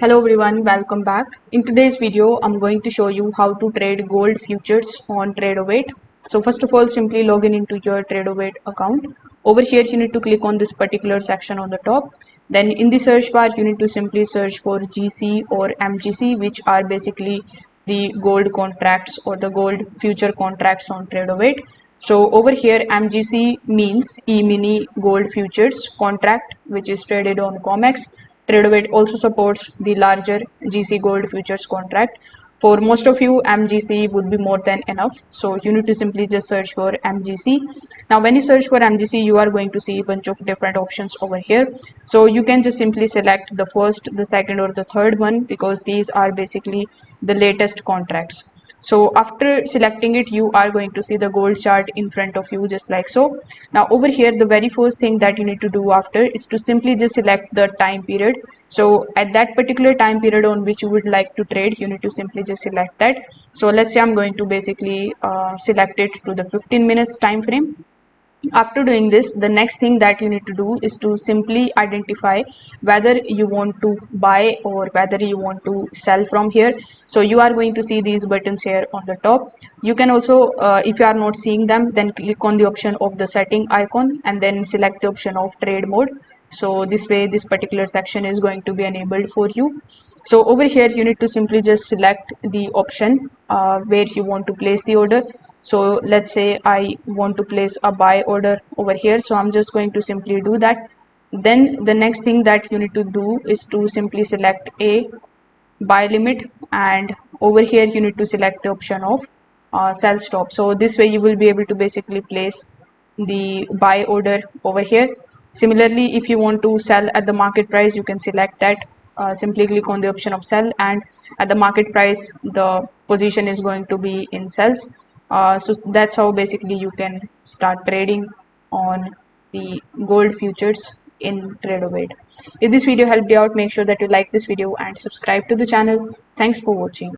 Hello everyone, welcome back. In today's video, I'm going to show you how to trade gold futures on Tradovate. So first of all, simply log in into your Tradovate account. Over here, you need to click on this particular section on the top. Then in the search bar, you need to simply search for GC or MGC, which are basically the gold contracts or the gold future contracts on Tradovate. So over here, MGC means E-mini gold futures contract, which is traded on COMEX. Tradovate also supports the larger GC gold futures contract. For most of you, MGC would be more than enough. So you need to simply just search for MGC. Now, when you search for MGC, you are going to see a bunch of different options over here. So you can just simply select the first, the second, or the third one because these are basically the latest contracts. So after selecting it, you are going to see the gold chart in front of you just like so. Now over here, the very first thing that you need to do after is to simply just select the time period. So at that particular time period on which you would like to trade, you need to simply just select that. So let's say I'm going to basically select it to the 15 minutes time frame. After doing this, the next thing that you need to do is to simply identify whether you want to buy or whether you want to sell from here. So you are going to see these buttons here on the top. You can also if you are not seeing them, then click on the option of the setting icon and then select the option of trade mode. So this way this particular section is going to be enabled for you. So over here you need to simply just select the option where you want to place the order. So let's say I want to place a buy order over here, so I'm just going to simply do that. Then the next thing that you need to do is to simply select a buy limit, and over here you need to select the option of sell stop. So this way you will be able to basically place the buy order over here. Similarly, if you want to sell at the market price, you can select that. Simply click on the option of sell, and at the market price the position is going to be in sells. So that's how basically you can start trading on the gold futures in Tradovate. If this video helped you out, make sure that you like this video and subscribe to the channel. Thanks for watching.